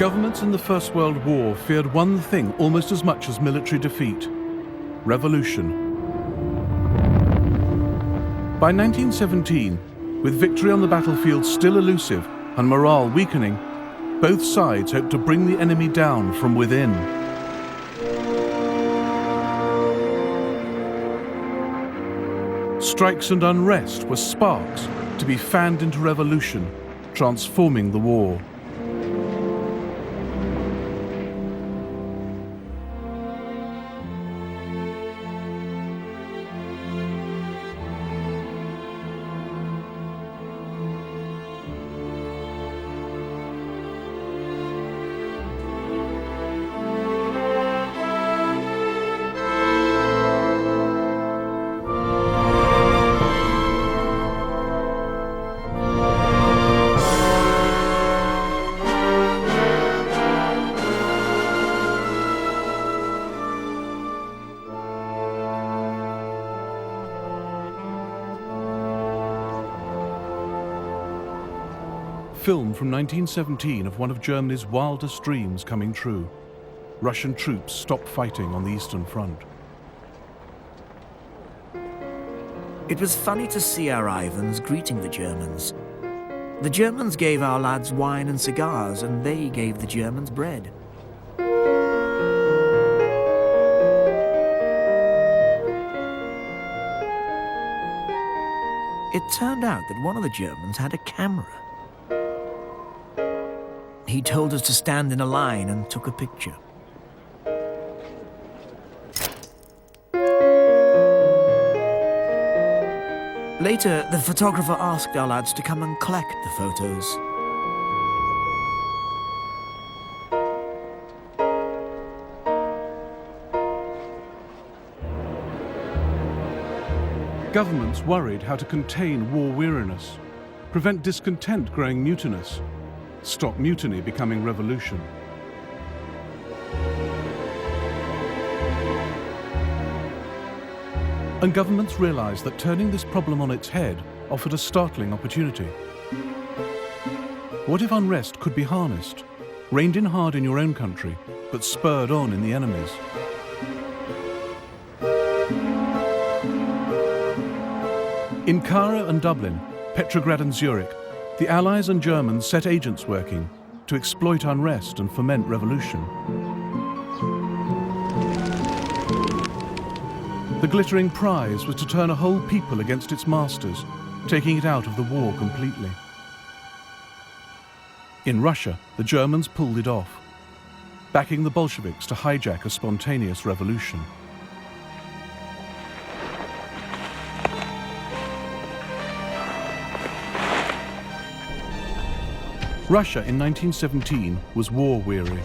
Governments in the First World War feared one thing almost as much as military defeat: revolution. By 1917, with victory on the battlefield still elusive and morale weakening, both sides hoped to bring the enemy down from within. Strikes and unrest were sparks to be fanned into revolution, transforming the war. Film from 1917 of one of Germany's wildest dreams coming true. Russian troops stopped fighting on the Eastern Front. It was funny to see our Ivans greeting the Germans. The Germans gave our lads wine and cigars, and they gave the Germans bread. It turned out that one of the Germans had a camera. He told us to stand in a line and took a picture. Later, the photographer asked our lads to come and collect the photos. Governments worried how to contain war weariness, prevent discontent growing mutinous, stop mutiny becoming revolution. And governments realized that turning this problem on its head offered a startling opportunity. What if unrest could be harnessed, reined in hard in your own country, but spurred on in the enemy's? In Cairo and Dublin, Petrograd and Zurich, the Allies and Germans set agents working to exploit unrest and foment revolution. The glittering prize was to turn a whole people against its masters, taking it out of the war completely. In Russia, the Germans pulled it off, backing the Bolsheviks to hijack a spontaneous revolution. Russia in 1917 was war-weary.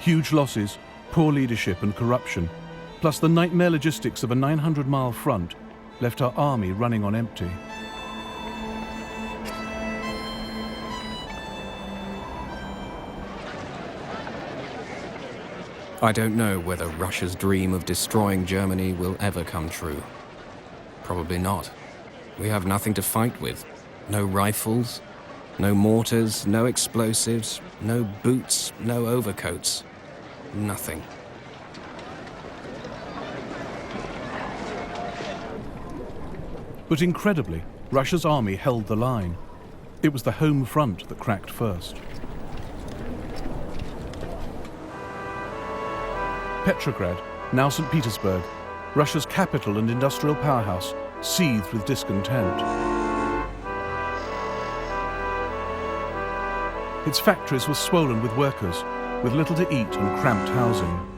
Huge losses, poor leadership and corruption, plus the nightmare logistics of a 900-mile front, left our army running on empty. I don't know whether Russia's dream of destroying Germany will ever come true. Probably not. We have nothing to fight with. No rifles, no mortars, no explosives, no boots, no overcoats. Nothing. But incredibly, Russia's army held the line. It was the home front that cracked first. Petrograd, now St. Petersburg, Russia's capital and industrial powerhouse, seethed with discontent. Its factories were swollen with workers, with little to eat and cramped housing.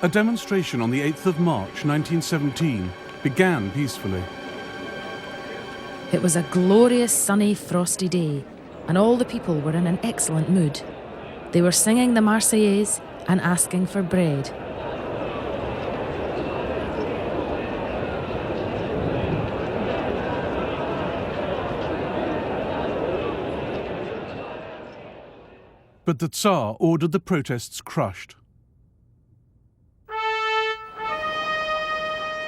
A demonstration on the 8th of March 1917 began peacefully. It was a glorious, sunny, frosty day, and all the people were in an excellent mood. They were singing the Marseillaise and asking for bread. but the Tsar ordered the protests crushed.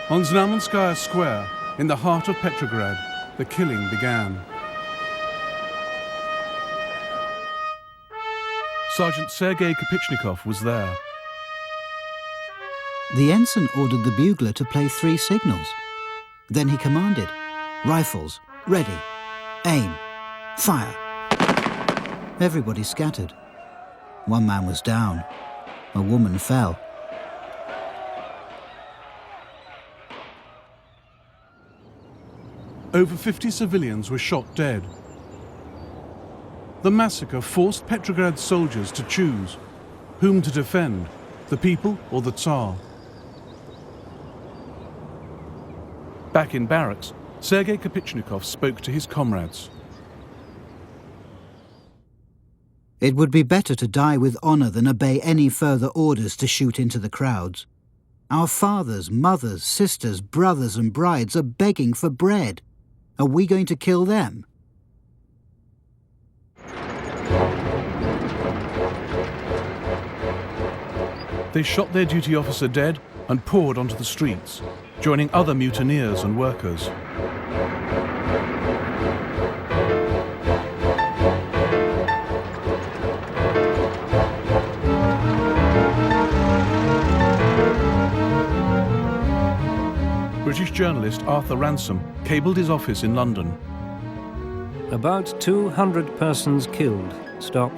On Znamenskaya Square, in the heart of Petrograd, the killing began. Sergeant Sergei Kopichnikov was there. The ensign ordered the bugler to play 3 signals. Then he commanded, "Rifles, ready, aim, fire." Everybody scattered. One man was down. A woman fell. Over 50 civilians were shot dead. The massacre forced Petrograd's soldiers to choose whom to defend, the people or the Tsar. Back in barracks, Sergei Kopichnikov spoke to his comrades. It would be better to die with honor than obey any further orders to shoot into the crowds. Our fathers, mothers, sisters, brothers and brides are begging for bread. Are we going to kill them? They shot their duty officer dead and poured onto the streets, joining other mutineers and workers. British journalist Arthur Ransom cabled his office in London. About 200 persons killed. Stop.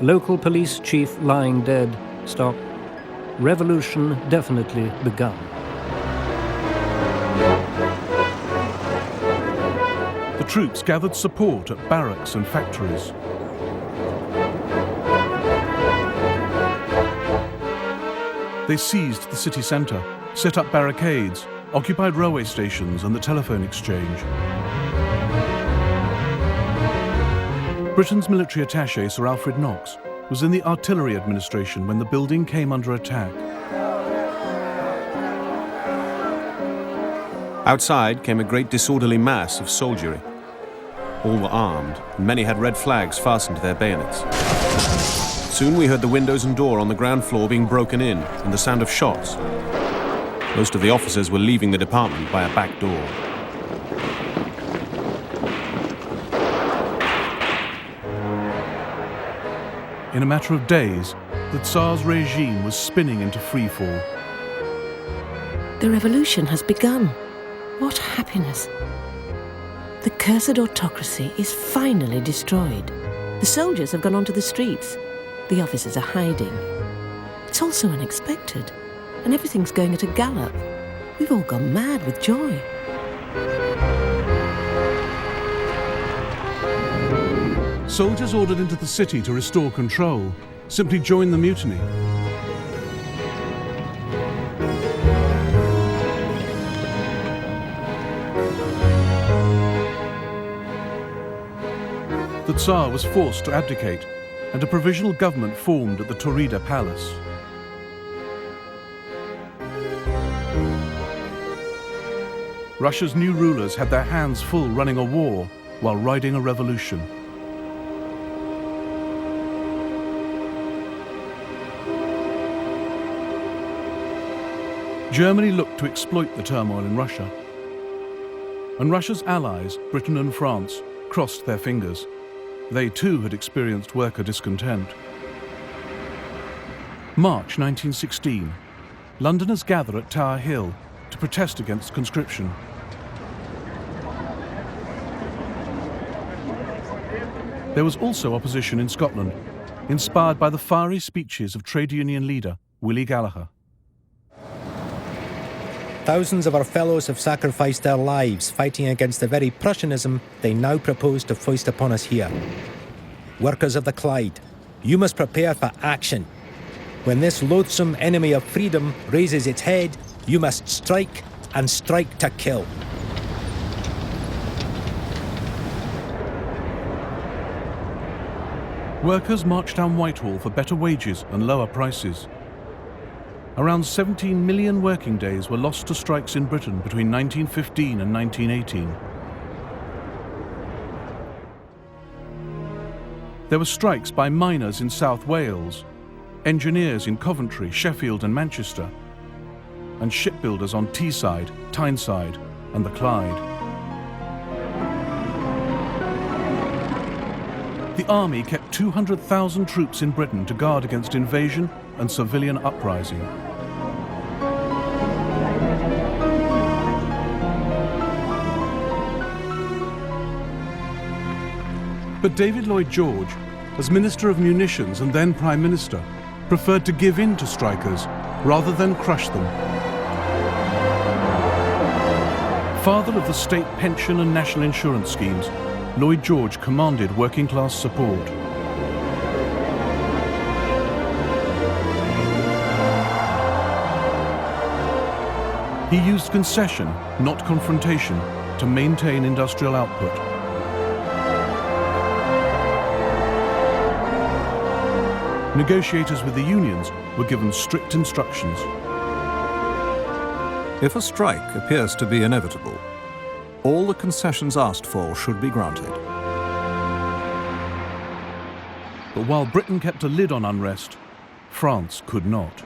Local police chief lying dead. Stop. Revolution definitely begun. The troops gathered support at barracks and factories. They seized the city centre, set up barricades, occupied railway stations and the telephone exchange. Britain's military attaché, Sir Alfred Knox, was in the artillery administration when the building came under attack. Outside came a great disorderly mass of soldiery. All were armed, and many had red flags fastened to their bayonets. Soon we heard the windows and door on the ground floor being broken in, and the sound of shots. Most of the officers were leaving the department by a back door. In a matter of days, the Tsar's regime was spinning into freefall. The revolution has begun. What happiness! The cursed autocracy is finally destroyed. The soldiers have gone onto the streets. The officers are hiding. It's all so unexpected, and everything's going at a gallop. We've all gone mad with joy. Soldiers ordered into the city to restore control simply joined the mutiny. The Tsar was forced to abdicate, and a provisional government formed at the Taurida Palace. Russia's new rulers had their hands full running a war while riding a revolution. Germany looked to exploit the turmoil in Russia. And Russia's allies, Britain and France, crossed their fingers. They too had experienced worker discontent. March 1916. Londoners gather at Tower Hill to protest against conscription. There was also opposition in Scotland, inspired by the fiery speeches of trade union leader Willie Gallagher. Thousands of our fellows have sacrificed their lives fighting against the very Prussianism they now propose to foist upon us here. Workers of the Clyde, you must prepare for action. When this loathsome enemy of freedom raises its head, you must strike, and strike to kill. Workers marched down Whitehall for better wages and lower prices. Around 17 million working days were lost to strikes in Britain between 1915 and 1918. There were strikes by miners in South Wales, engineers in Coventry, Sheffield and Manchester, and shipbuilders on Teesside, Tyneside and the Clyde. The army kept 200,000 troops in Britain to guard against invasion and civilian uprising. But David Lloyd George, as Minister of Munitions and then Prime Minister, preferred to give in to strikers rather than crush them. Father of the state pension and national insurance schemes, Lloyd George commanded working-class support. He used concession, not confrontation, to maintain industrial output. Negotiators with the unions were given strict instructions. If a strike appears to be inevitable, all the concessions asked for should be granted. But while Britain kept a lid on unrest, France could not.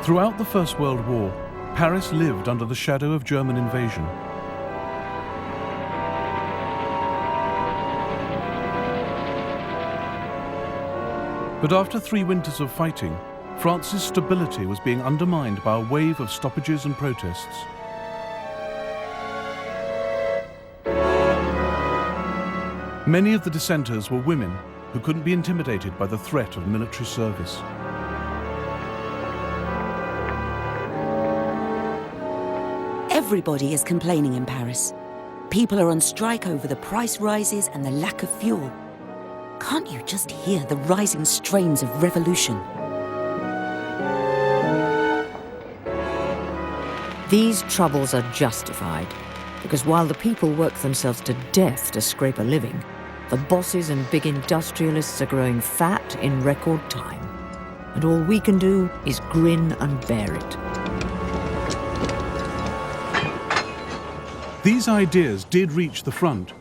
Throughout the First World War, Paris lived under the shadow of German invasion. But after 3 winters of fighting, France's stability was being undermined by a wave of stoppages and protests. Many of the dissenters were women who couldn't be intimidated by the threat of military service. Everybody is complaining in Paris. People are on strike over the price rises and the lack of fuel. Can't you just hear the rising strains of revolution? These troubles are justified, because while the people work themselves to death to scrape a living, the bosses and big industrialists are growing fat in record time. And all we can do is grin and bear it. These ideas did reach the front,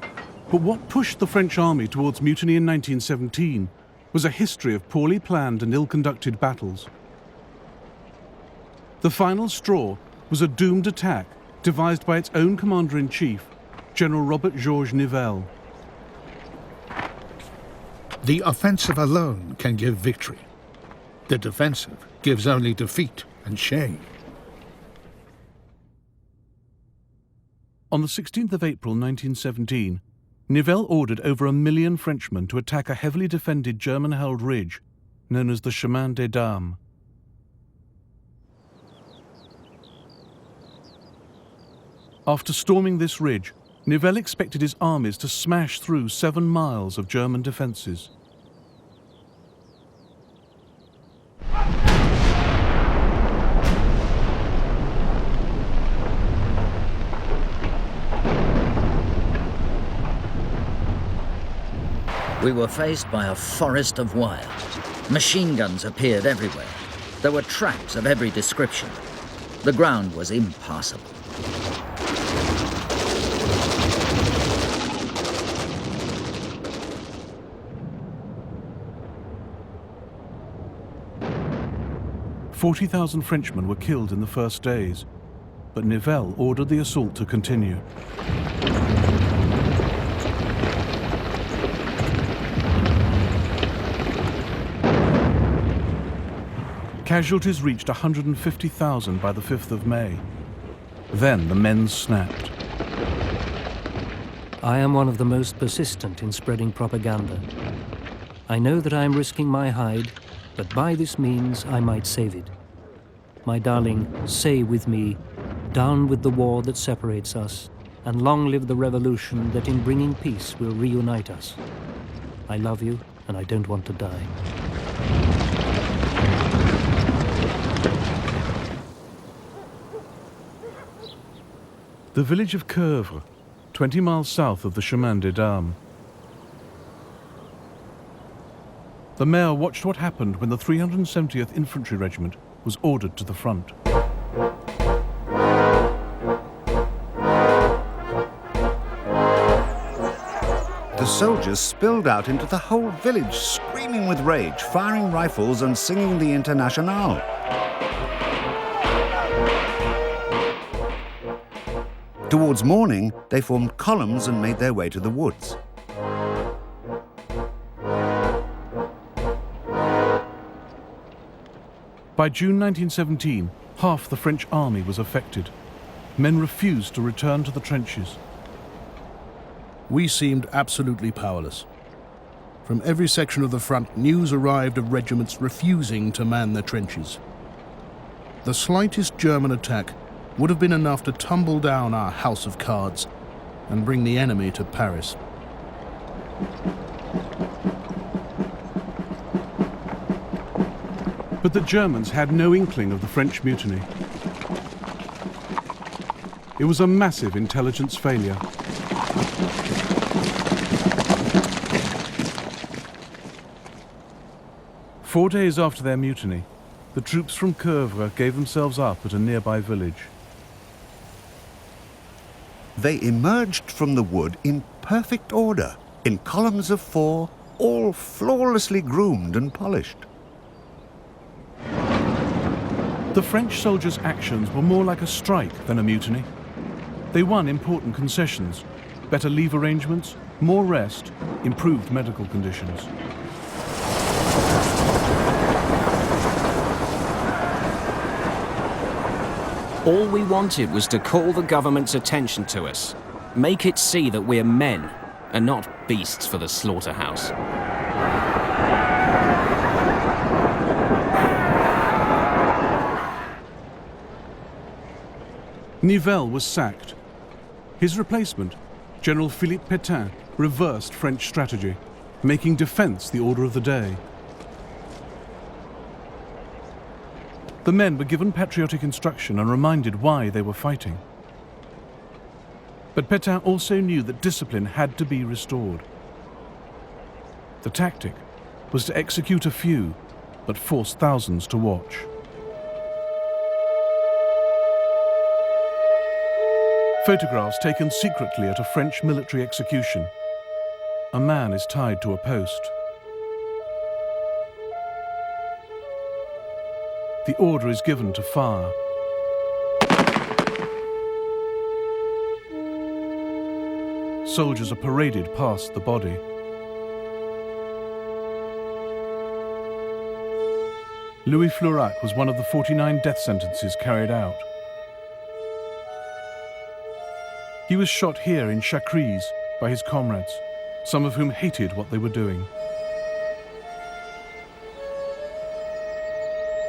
but what pushed the French army towards mutiny in 1917 was a history of poorly planned and ill-conducted battles. The final straw was a doomed attack devised by its own commander-in-chief, General Robert Georges Nivelle. The offensive alone can give victory. The defensive gives only defeat and shame. On the 16th of April 1917, Nivelle ordered over 1 million Frenchmen to attack a heavily defended German-held ridge known as the Chemin des Dames. After storming this ridge, Nivelle expected his armies to smash through 7 miles of German defences. We were faced by a forest of wire. Machine guns appeared everywhere. There were traps of every description. The ground was impassable. "40,000 Frenchmen were killed in the first days, but Nivelle ordered the assault to continue. Casualties reached 150,000 by the 5th of May. Then the men snapped. I am one of the most persistent in spreading propaganda. I know that I am risking my hide, but by this means I might save it. My darling, say with me, down with the war that separates us, and long live the revolution that in bringing peace will reunite us. I love you, and I don't want to die. The village of Coeuvres, 20 miles south of the Chemin des Dames. The mayor watched what happened when the 370th Infantry Regiment was ordered to the front. The soldiers spilled out into the whole village, screaming with rage, firing rifles and singing the Internationale. Towards morning, they formed columns and made their way to the woods. By June 1917, half the French army was affected. Men refused to return to the trenches. We seemed absolutely powerless. From every section of the front, news arrived of regiments refusing to man the trenches. The slightest German attack would have been enough to tumble down our house of cards and bring the enemy to Paris. But the Germans had no inkling of the French mutiny. It was a massive intelligence failure. Four days after their mutiny, the troops from Coeuvres gave themselves up at a nearby village. They emerged from the wood in perfect order, in columns of 4, all flawlessly groomed and polished. The French soldiers' actions were more like a strike than a mutiny. They won important concessions, better leave arrangements, more rest, improved medical conditions. All we wanted was to call the government's attention to us, make it see that we're men and not beasts for the slaughterhouse. Nivelle was sacked. His replacement, General Philippe Pétain, reversed French strategy, making defense the order of the day. The men were given patriotic instruction and reminded why they were fighting. But Pétain also knew that discipline had to be restored. The tactic was to execute a few, but force thousands to watch. Photographs taken secretly at a French military execution. A man is tied to a post. The order is given to fire. Soldiers are paraded past the body. Louis Flourac was one of the 49 death sentences carried out. He was shot here in Chacrys by his comrades, some of whom hated what they were doing.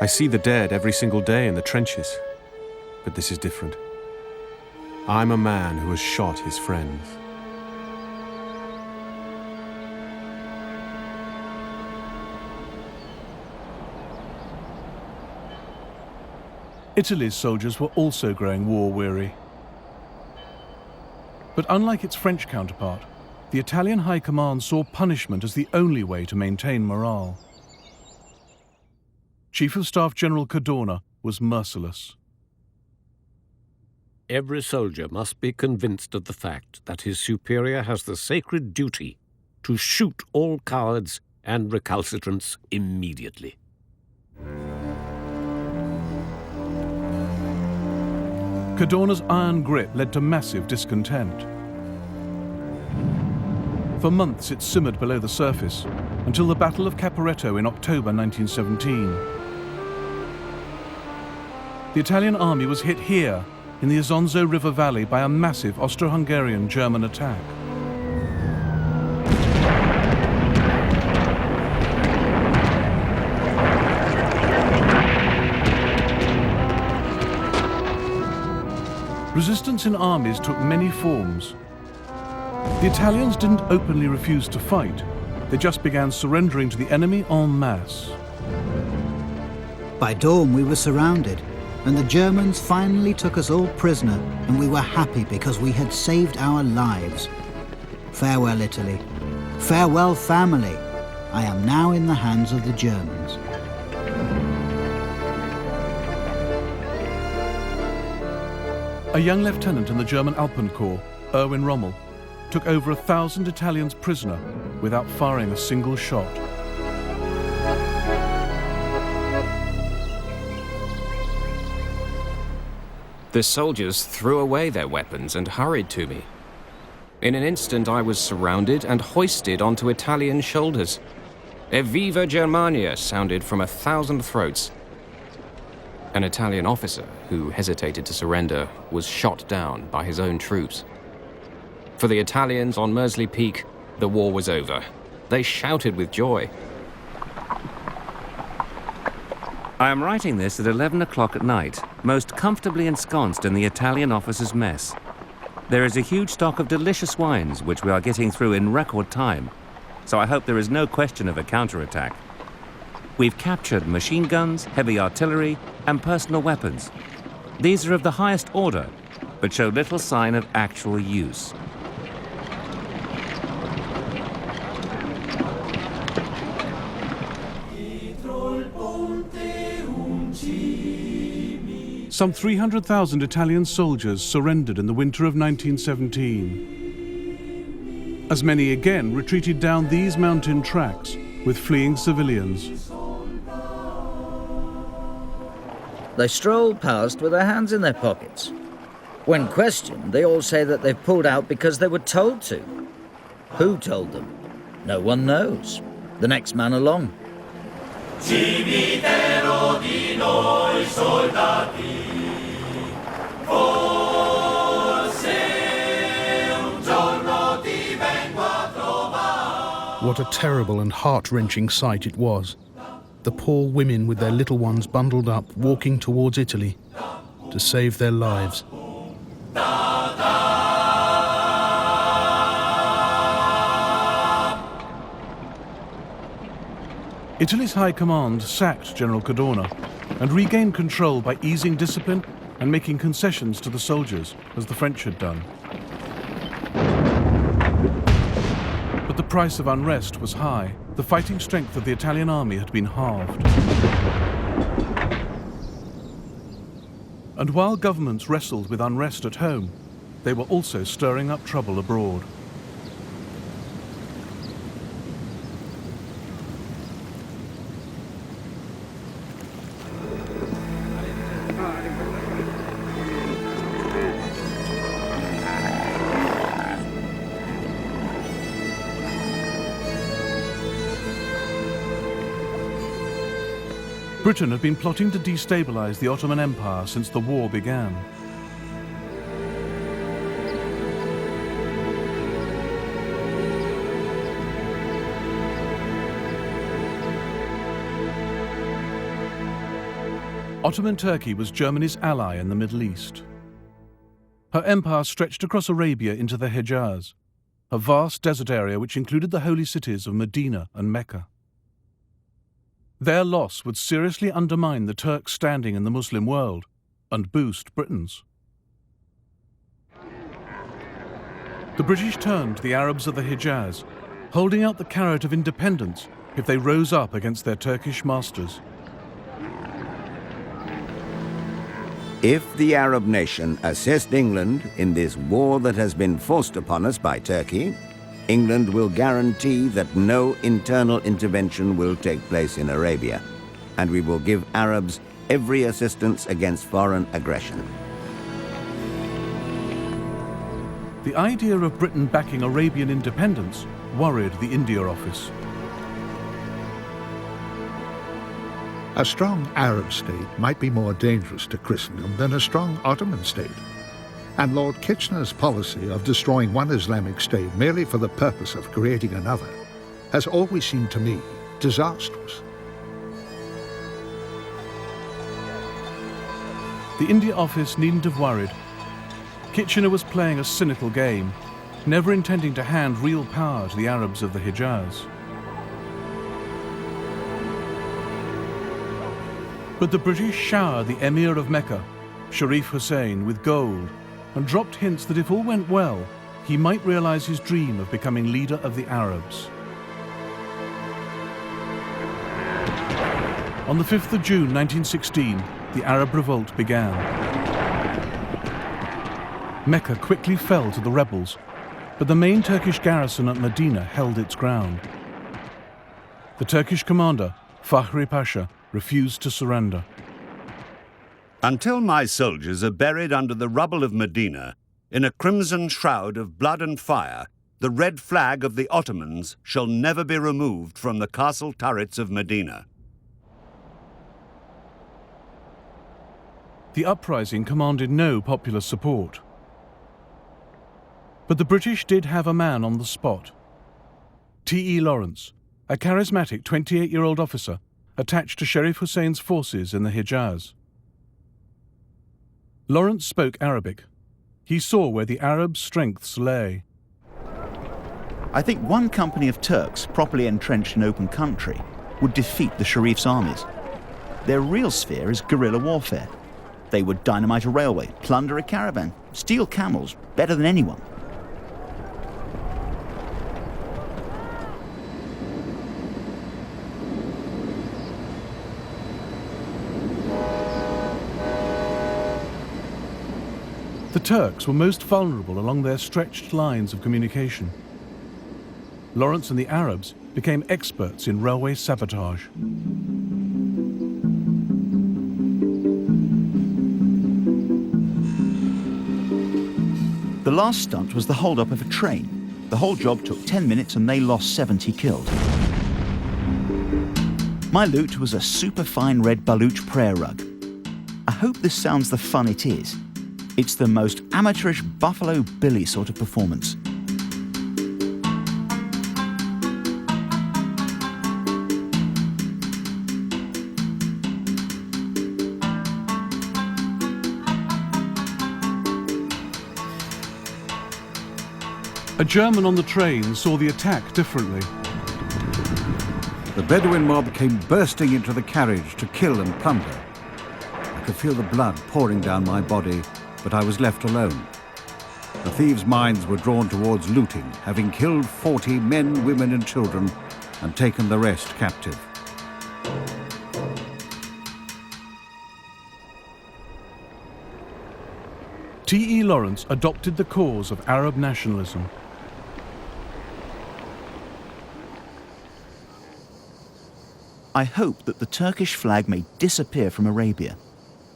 I see the dead every single day in the trenches, but this is different. I'm a man who has shot his friends. Italy's soldiers were also growing war-weary. But unlike its French counterpart, the Italian High Command saw punishment as the only way to maintain morale. Chief of Staff General Cadorna was merciless. Every soldier must be convinced of the fact that his superior has the sacred duty to shoot all cowards and recalcitrants immediately. Cadorna's iron grip led to massive discontent. For months it simmered below the surface, until the Battle of Caporetto in October 1917. The Italian army was hit here, in the Isonzo River Valley, by a massive Austro-Hungarian German attack. Resistance in armies took many forms. The Italians didn't openly refuse to fight. They just began surrendering to the enemy en masse. By dawn, we were surrounded, and the Germans finally took us all prisoner, and we were happy because we had saved our lives. Farewell, Italy. Farewell, family. I am now in the hands of the Germans. A young lieutenant in the German Alpenkorps, Erwin Rommel, took over 1,000 Italians prisoner without firing a single shot. The soldiers threw away their weapons and hurried to me. In an instant I was surrounded and hoisted onto Italian shoulders. Evviva Germania sounded from 1,000 throats. An Italian officer who hesitated to surrender was shot down by his own troops. For the Italians on Mersey Peak, the war was over. They shouted with joy. I am writing this at 11 o'clock at night, most comfortably ensconced in the Italian officers' mess. There is a huge stock of delicious wines which we are getting through in record time, so I hope there is no question of a counterattack. We've captured machine guns, heavy artillery, and personal weapons. These are of the highest order, but show little sign of actual use. Some 300,000 Italian soldiers surrendered in the winter of 1917. As many again retreated down these mountain tracks with fleeing civilians. They stroll past with their hands in their pockets. When questioned, they all say that they've pulled out because they were told to. Who told them? No one knows. The next man along. Cimitero di noi soldati, forse un giorno ti vengo a trovare. What a terrible and heart-wrenching sight it was. The poor women with their little ones bundled up, walking towards Italy to save their lives. Italy's high command sacked General Cadorna and regained control by easing discipline and making concessions to the soldiers, as the French had done. But the price of unrest was high. The fighting strength of the Italian army had been halved. And while governments wrestled with unrest at home, they were also stirring up trouble abroad. Britain had been plotting to destabilize the Ottoman Empire since the war began. Ottoman Turkey was Germany's ally in the Middle East. Her empire stretched across Arabia into the Hejaz, a vast desert area which included the holy cities of Medina and Mecca. Their loss would seriously undermine the Turks' standing in the Muslim world and boost Britain's. The British turned to the Arabs of the Hejaz, holding out the carrot of independence if they rose up against their Turkish masters. If the Arab nation assist England in this war that has been forced upon us by Turkey, England will guarantee that no internal intervention will take place in Arabia, and we will give Arabs every assistance against foreign aggression. The idea of Britain backing Arabian independence worried the India Office. A strong Arab state might be more dangerous to Christendom than a strong Ottoman state. And Lord Kitchener's policy of destroying one Islamic state merely for the purpose of creating another has always seemed to me disastrous. The India Office needn't have worried. Kitchener was playing a cynical game, never intending to hand real power to the Arabs of the Hejaz. But the British showered the Emir of Mecca, Sharif Hussein, with gold, and dropped hints that if all went well, he might realize his dream of becoming leader of the Arabs. On the 5th of June 1916, the Arab revolt began. Mecca quickly fell to the rebels, but the main Turkish garrison at Medina held its ground. The Turkish commander, Fahri Pasha, refused to surrender. Until my soldiers are buried under the rubble of Medina, in a crimson shroud of blood and fire, the red flag of the Ottomans shall never be removed from the castle turrets of Medina. The uprising commanded no popular support. But the British did have a man on the spot. T.E. Lawrence, a charismatic 28-year-old officer attached to Sharif Hussein's forces in the Hijaz. Lawrence spoke Arabic. He saw where the Arabs' strengths lay. I think one company of Turks properly entrenched in open country would defeat the Sharif's armies. Their real sphere is guerrilla warfare. They would dynamite a railway, plunder a caravan, steal camels better than anyone. The Turks were most vulnerable along their stretched lines of communication. Lawrence and the Arabs became experts in railway sabotage. The last stunt was the hold-up of a train. The whole job took 10 minutes and they lost 70 killed. My loot was a superfine red Baluch prayer rug. I hope this sounds the fun it is. It's the most amateurish Buffalo Billy sort of performance. A German on the train saw the attack differently. The Bedouin mob came bursting into the carriage to kill and plunder. I could feel the blood pouring down my body, but I was left alone. The thieves' minds were drawn towards looting, having killed 40 men, women and children and taken the rest captive. T.E. Lawrence adopted the cause of Arab nationalism. I hope that the Turkish flag may disappear from Arabia.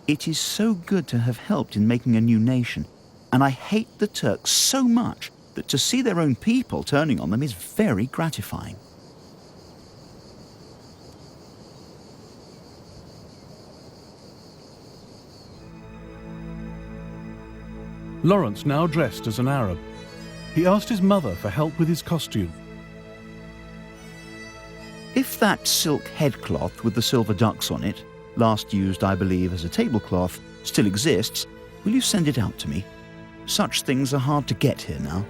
It is so good to have helped in making a new nation, and I hate the Turks so much that to see their own people turning on them is very gratifying. Lawrence now dressed as an Arab. He asked his mother for help with his costume. If that silk headcloth with the silver ducks on it, last used, I believe, as a tablecloth, still exists, will you send it out to me? Such things are hard to get here now.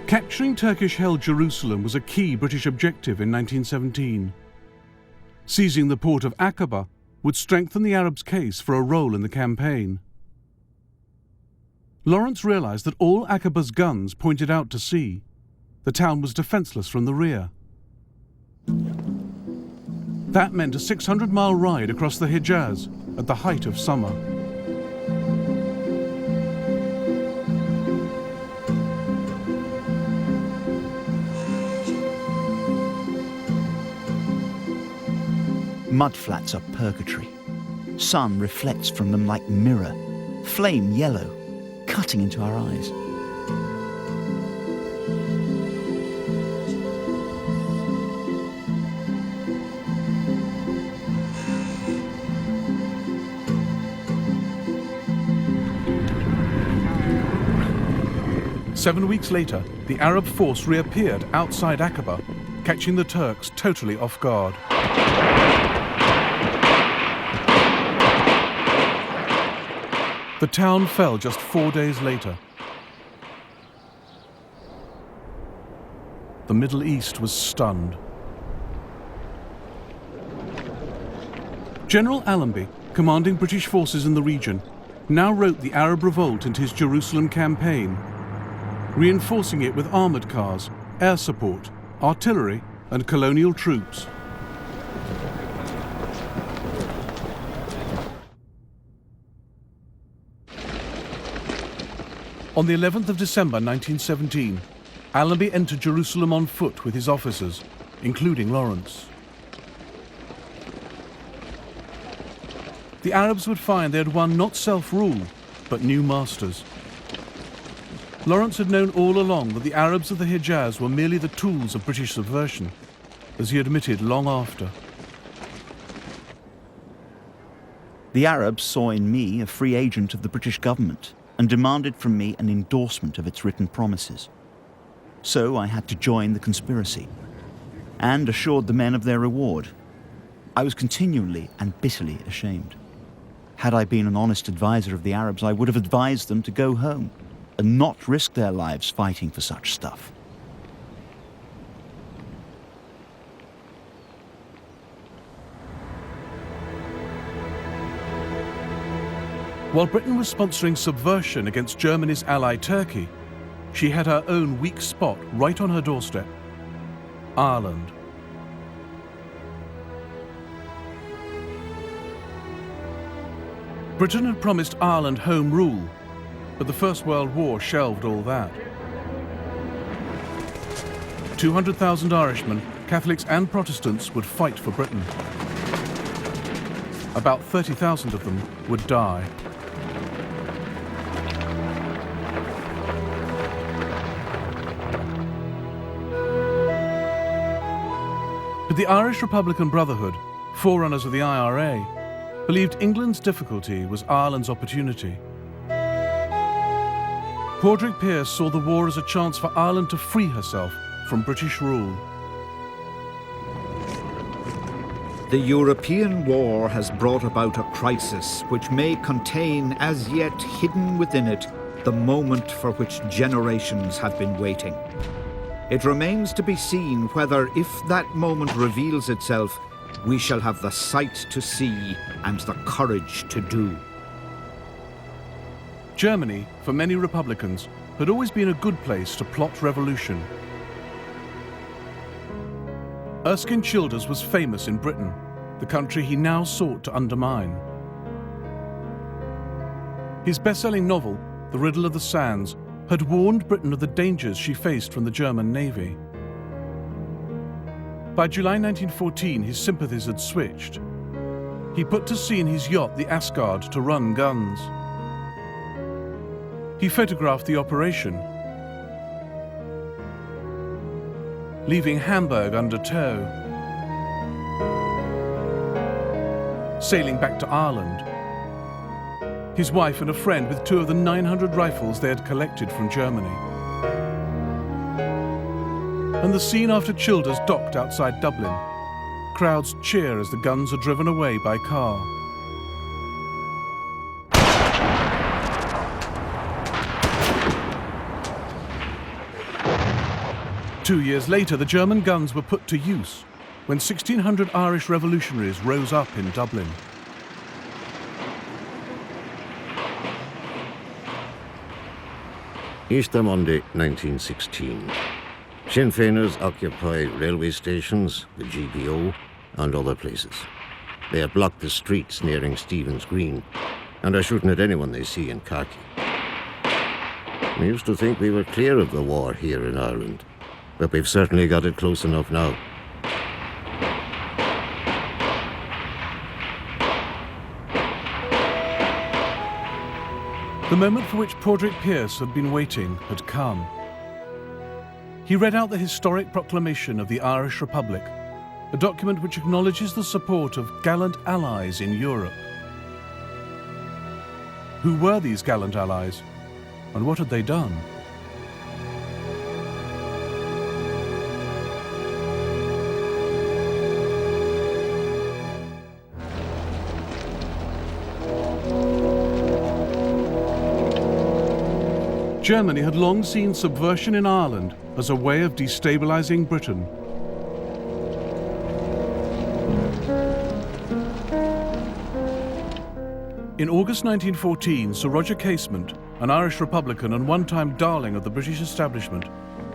Capturing Turkish-held Jerusalem was a key British objective in 1917. Seizing the port of Aqaba would strengthen the Arabs' case for a role in the campaign. Lawrence realized that all Aqaba's guns pointed out to sea. The town was defenseless from the rear. That meant a 600-mile ride across the Hijaz at the height of summer. Mudflats are purgatory. Sun reflects from them like mirror, flame yellow, cutting into our eyes. Seven weeks later, the Arab force reappeared outside Aqaba, catching the Turks totally off guard. The town fell just 4 days later. The Middle East was stunned. General Allenby, commanding British forces in the region, now wrote the Arab revolt into his Jerusalem campaign, reinforcing it with armoured cars, air support, artillery and colonial troops. On the 11th of December 1917, Allenby entered Jerusalem on foot with his officers, including Lawrence. The Arabs would find they had won not self-rule, but new masters. Lawrence had known all along that the Arabs of the Hejaz were merely the tools of British subversion, as he admitted long after. The Arabs saw in me a free agent of the British government and demanded from me an endorsement of its written promises. So I had to join the conspiracy and assured the men of their reward. I was continually and bitterly ashamed. Had I been an honest advisor of the Arabs, I would have advised them to go home and not risk their lives fighting for such stuff. While Britain was sponsoring subversion against Germany's ally Turkey, she had her own weak spot right on her doorstep: Ireland. Britain had promised Ireland home rule, but the First World War shelved all that. 200,000 Irishmen, Catholics and Protestants, would fight for Britain. About 30,000 of them would die. But the Irish Republican Brotherhood, forerunners of the IRA, believed England's difficulty was Ireland's opportunity. Padraig Pearse saw the war as a chance for Ireland to free herself from British rule. The European war has brought about a crisis which may contain, as yet hidden within it, the moment for which generations have been waiting. It remains to be seen whether, if that moment reveals itself, we shall have the sight to see and the courage to do. Germany, for many Republicans, had always been a good place to plot revolution. Erskine Childers was famous in Britain, the country he now sought to undermine. His best-selling novel, The Riddle of the Sands, had warned Britain of the dangers she faced from the German Navy. By July 1914, his sympathies had switched. He put to sea in his yacht, the Asgard, to run guns. He photographed the operation, leaving Hamburg under tow, sailing back to Ireland. His wife and a friend with 2 of the 900 rifles they had collected from Germany. And the scene after Childers docked outside Dublin. Crowds cheer as the guns are driven away by car. Two years later, the German guns were put to use when 1,600 Irish revolutionaries rose up in Dublin. Easter Monday, 1916. Sinn Féiners occupy railway stations, the GPO, and other places. They have blocked the streets nearing Stephen's Green and are shooting at anyone they see in khaki. We used to think we were clear of the war here in Ireland, but we've certainly got it close enough now. The moment for which Padraig Pearse had been waiting had come. He read out the historic proclamation of the Irish Republic, a document which acknowledges the support of gallant allies in Europe. Who were these gallant allies, and what had they done? Germany had long seen subversion in Ireland as a way of destabilizing Britain. In August 1914, Sir Roger Casement, an Irish Republican and one-time darling of the British establishment,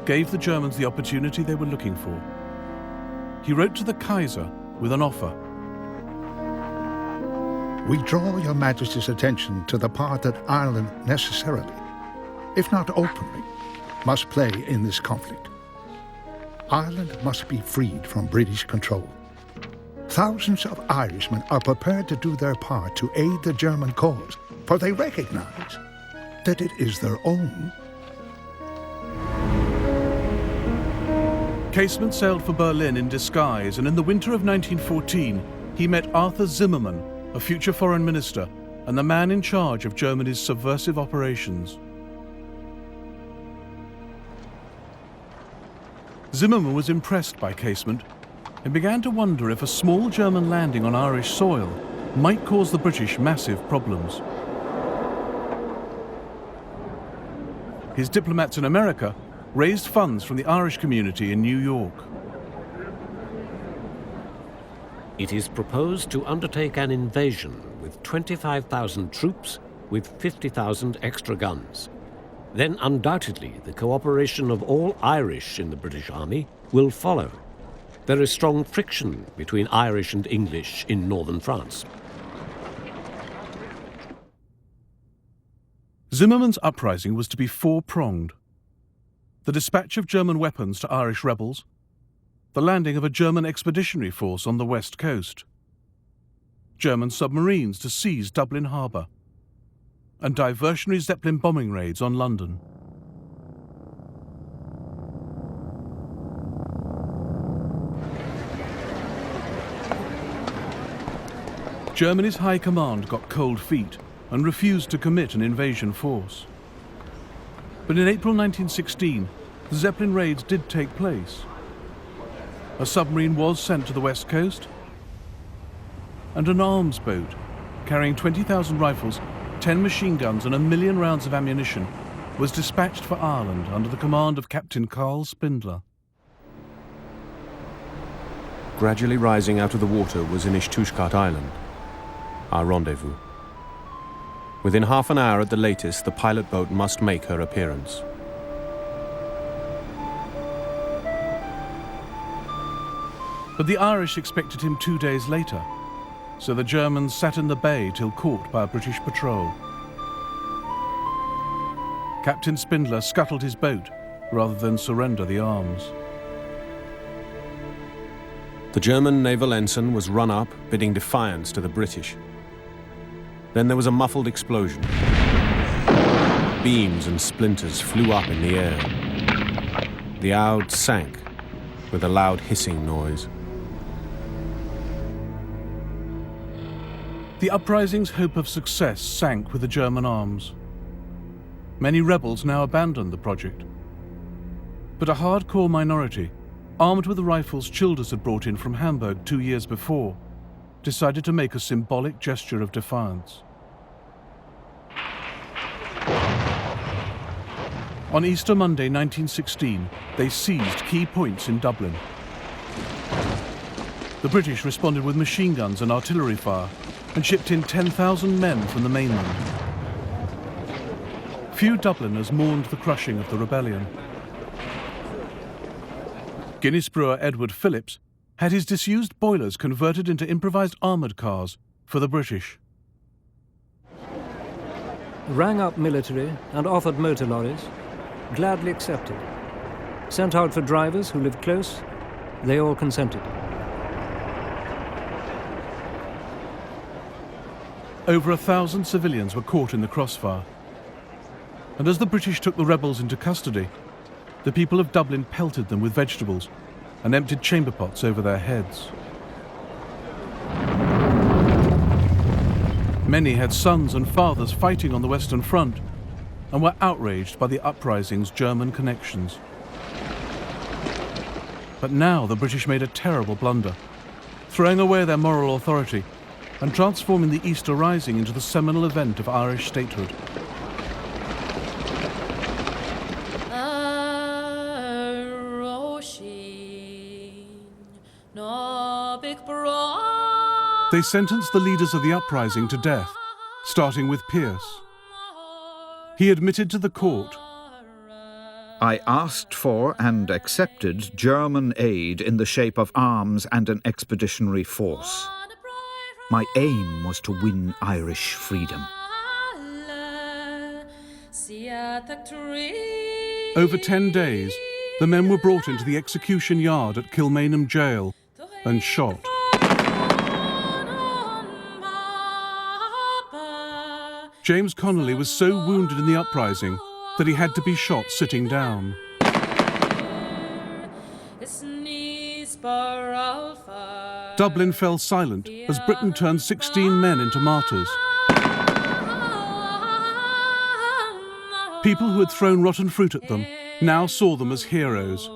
gave the Germans the opportunity they were looking for. he wrote to the Kaiser with an offer. We draw your Majesty's attention to the part that Ireland necessarily, if not openly, must play in this conflict. Ireland must be freed from British control. Thousands of Irishmen are prepared to do their part to aid the German cause, for they recognize that it is their own. Casement sailed for Berlin in disguise, and in the winter of 1914, he met Arthur Zimmermann, a future foreign minister, and the man in charge of Germany's subversive operations. Zimmermann was impressed by Casement and began to wonder if a small German landing on Irish soil might cause the British massive problems. His diplomats in America raised funds from the Irish community in New York. It is proposed to undertake an invasion with 25,000 troops with 50,000 extra guns. Then undoubtedly the cooperation of all Irish in the British Army will follow. There is strong friction between Irish and English in northern France. Zimmermann's uprising was to be four-pronged: the dispatch of German weapons to Irish rebels, the landing of a German expeditionary force on the west coast, German submarines to seize Dublin harbour, and diversionary Zeppelin bombing raids on London. Germany's high command got cold feet and refused to commit an invasion force. But in April 1916, the Zeppelin raids did take place. A submarine was sent to the west coast, and an arms boat carrying 20,000 rifles, 10 machine guns and 1 million rounds of ammunition was dispatched for Ireland under the command of Captain Carl Spindler. Gradually rising out of the water was Inishtushkat Island, our rendezvous. Within half an hour at the latest, the pilot boat must make her appearance. But the Irish expected him 2 days later, so the Germans sat in the bay till caught by a British patrol. Captain Spindler scuttled his boat rather than surrender the arms. The German naval ensign was run up, bidding defiance to the British. Then there was a muffled explosion. Beams and splinters flew up in the air. The Oud sank with a loud hissing noise. The uprising's hope of success sank with the German arms. Many rebels now abandoned the project. But a hardcore minority, armed with the rifles Childers had brought in from Hamburg 2 years before, decided to make a symbolic gesture of defiance. On Easter Monday 1916, they seized key points in Dublin. The British responded with machine guns and artillery fire and shipped in 10,000 men from the mainland. Few Dubliners mourned the crushing of the rebellion. Guinness brewer Edward Phillips had his disused boilers converted into improvised armoured cars for the British. Rang up military and offered motor lorries, gladly accepted. Sent out for drivers who lived close, they all consented. Over 1,000 civilians were caught in the crossfire. And as the British took the rebels into custody, the people of Dublin pelted them with vegetables and emptied chamber pots over their heads. Many had sons and fathers fighting on the Western Front and were outraged by the uprising's German connections. But now the British made a terrible blunder, throwing away their moral authority and transforming the Easter Rising into the seminal event of Irish statehood. They sentenced the leaders of the uprising to death, starting with Pearse. He admitted to the court, I asked for and accepted German aid in the shape of arms and an expeditionary force. My aim was to win Irish freedom. Over 10 days, the men were brought into the execution yard at Kilmainham Jail and shot. James Connolly was so wounded in the uprising that he had to be shot sitting down. Dublin fell silent as Britain turned 16 men into martyrs. People who had thrown rotten fruit at them now saw them as heroes.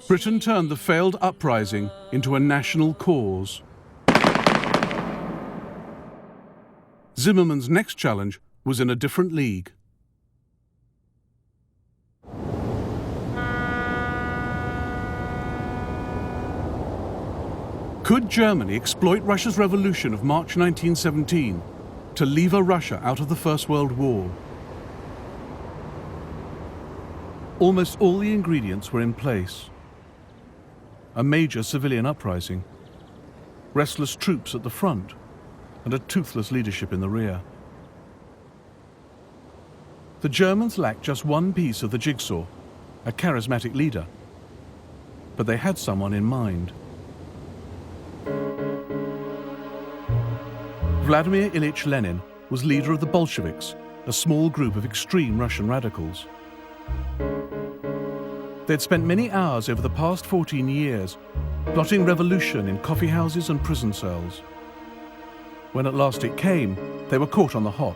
Britain turned the failed uprising into a national cause. Zimmerman's next challenge was in a different league. Could Germany exploit Russia's revolution of March 1917 to lever Russia out of the First World War? Almost all the ingredients were in place. A major civilian uprising, restless troops at the front, and a toothless leadership in the rear. The Germans lacked just one piece of the jigsaw, a charismatic leader. But they had someone in mind. Vladimir Ilyich Lenin was leader of the Bolsheviks, a small group of extreme Russian radicals. They'd spent many hours over the past 14 years plotting revolution in coffee houses and prison cells. When at last it came, they were caught on the hop.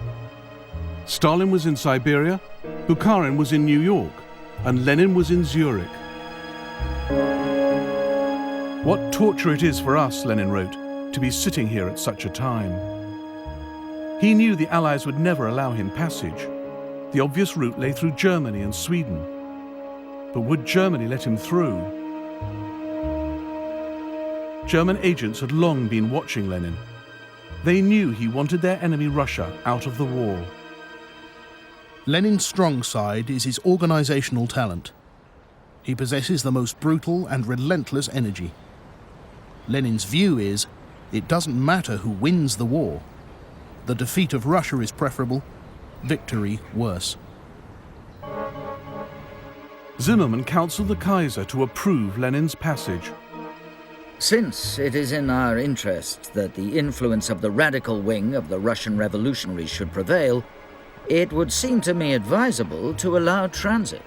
Stalin was in Siberia, Bukharin was in New York, and Lenin was in Zurich. What torture it is for us, Lenin wrote, to be sitting here at such a time. He knew the Allies would never allow him passage. The obvious route lay through Germany and Sweden. But would Germany let him through? German agents had long been watching Lenin. They knew he wanted their enemy Russia out of the war. Lenin's strong side is his organizational talent. He possesses the most brutal and relentless energy. Lenin's view is, it doesn't matter who wins the war. The defeat of Russia is preferable, victory worse. Zimmerman counseled the Kaiser to approve Lenin's passage. Since it is in our interest that the influence of the radical wing of the Russian revolutionaries should prevail, it would seem to me advisable to allow transit.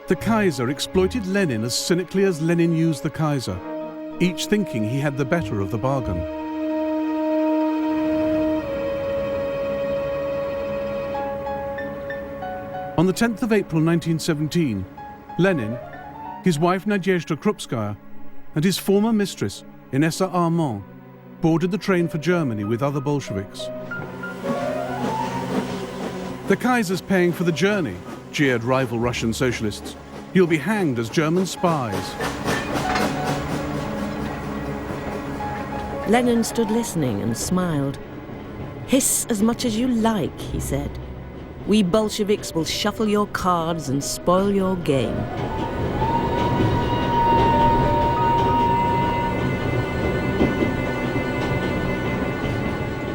The Kaiser exploited Lenin as cynically as Lenin used the Kaiser, each thinking he had the better of the bargain. On the 10th of April 1917, Lenin, his wife Nadezhda Krupskaya, and his former mistress, Inessa Armand, boarded the train for Germany with other Bolsheviks. The Kaiser's paying for the journey, jeered rival Russian socialists. You'll be hanged as German spies. Lenin stood listening and smiled. Hiss as much as you like, he said. We Bolsheviks will shuffle your cards and spoil your game.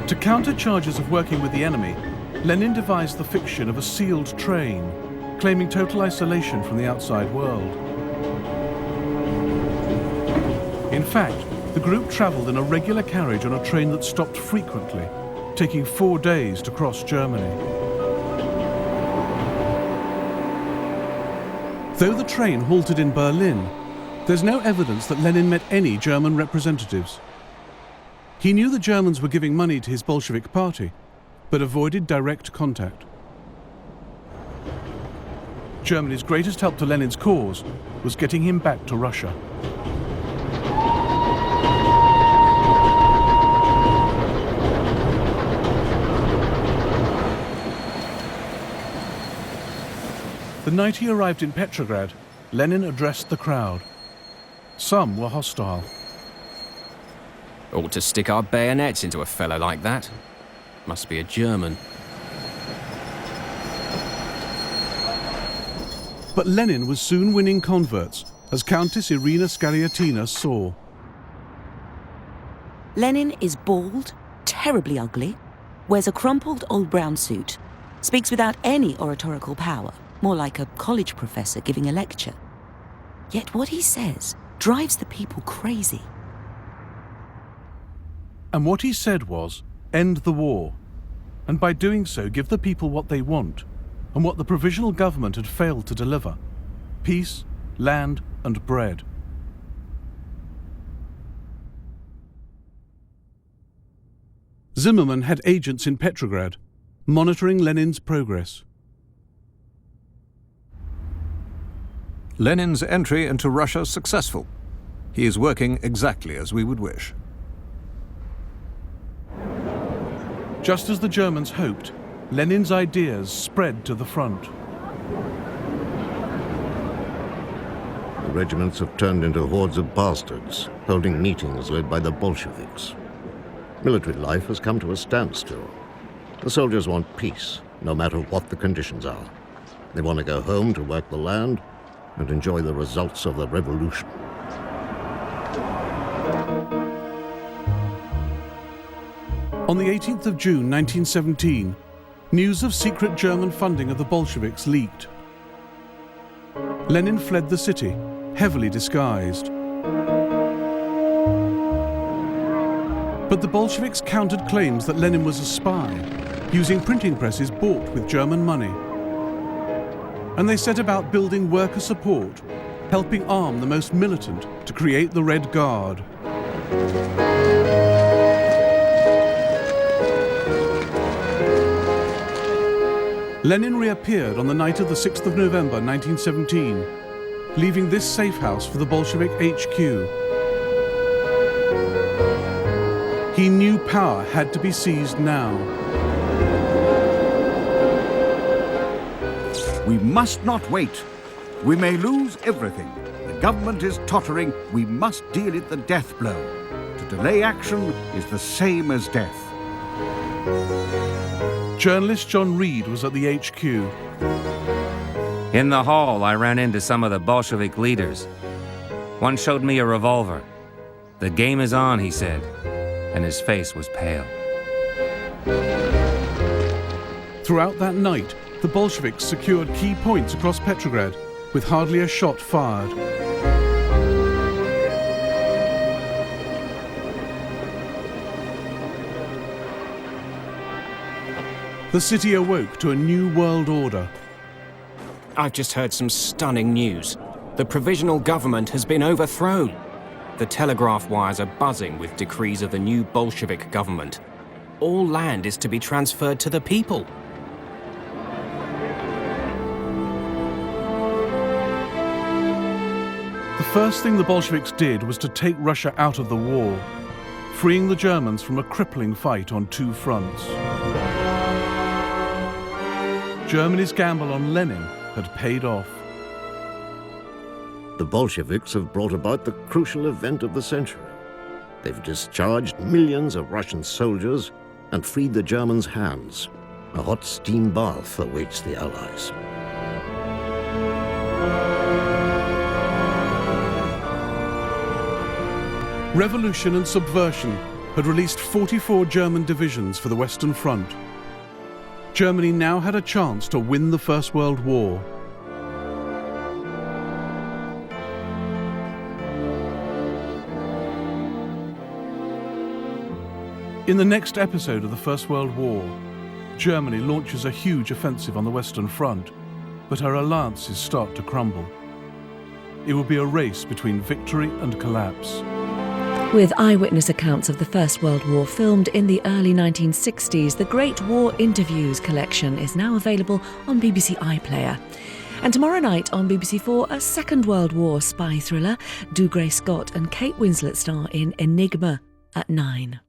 To counter charges of working with the enemy, Lenin devised the fiction of a sealed train, claiming total isolation from the outside world. In fact, the group travelled in a regular carriage on a train that stopped frequently, taking 4 days to cross Germany. Though the train halted in Berlin, there's no evidence that Lenin met any German representatives. He knew the Germans were giving money to his Bolshevik party, but avoided direct contact. Germany's greatest help to Lenin's cause was getting him back to Russia. The night he arrived in Petrograd, Lenin addressed the crowd. Some were hostile. Ought to stick our bayonets into a fellow like that. Must be a German. But Lenin was soon winning converts, as Countess Irina Skaryatina saw. Lenin is bald, terribly ugly, wears a crumpled old brown suit, speaks without any oratorical power, more like a college professor giving a lecture. Yet what he says drives the people crazy. And what he said was, end the war, and by doing so give the people what they want, and what the provisional government had failed to deliver: peace, land, and bread. Zimmermann had agents in Petrograd, monitoring Lenin's progress. Lenin's entry into Russia successful. He is working exactly as we would wish. Just as the Germans hoped, Lenin's ideas spread to the front. The regiments have turned into hordes of bastards, holding meetings led by the Bolsheviks. Military life has come to a standstill. The soldiers want peace, no matter what the conditions are. They want to go home to work the land and enjoy the results of the revolution. On the 18th of June 1917, news of secret German funding of the Bolsheviks leaked. Lenin fled the city, heavily disguised. But the Bolsheviks countered claims that Lenin was a spy, using printing presses bought with German money. And they set about building worker support, helping arm the most militant to create the Red Guard. Lenin reappeared on the night of the 6th of November 1917, leaving this safe house for the Bolshevik HQ. He knew power had to be seized now. We must not wait. We may lose everything. The government is tottering. We must deal it the death blow. To delay action is the same as death. Journalist John Reed was at the HQ. In the hall, I ran into some of the Bolshevik leaders. One showed me a revolver. The game is on, he said, and his face was pale. Throughout that night, the Bolsheviks secured key points across Petrograd, with hardly a shot fired. The city awoke to a new world order. I've just heard some stunning news. The provisional government has been overthrown. The telegraph wires are buzzing with decrees of the new Bolshevik government. All land is to be transferred to the people. The first thing the Bolsheviks did was to take Russia out of the war, freeing the Germans from a crippling fight on two fronts. Germany's gamble on Lenin had paid off. The Bolsheviks have brought about the crucial event of the century. They've discharged millions of Russian soldiers and freed the Germans' hands. A hot steam bath awaits the Allies. Revolution and subversion had released 44 German divisions for the Western Front. Germany now had a chance to win the First World War. In the next episode of the First World War, Germany launches a huge offensive on the Western Front, but her alliances start to crumble. It will be a race between victory and collapse. With eyewitness accounts of the First World War filmed in the early 1960s, the Great War Interviews collection is now available on BBC iPlayer. And tomorrow night on BBC4, a Second World War spy thriller. Dougray Scott and Kate Winslet star in Enigma at 9.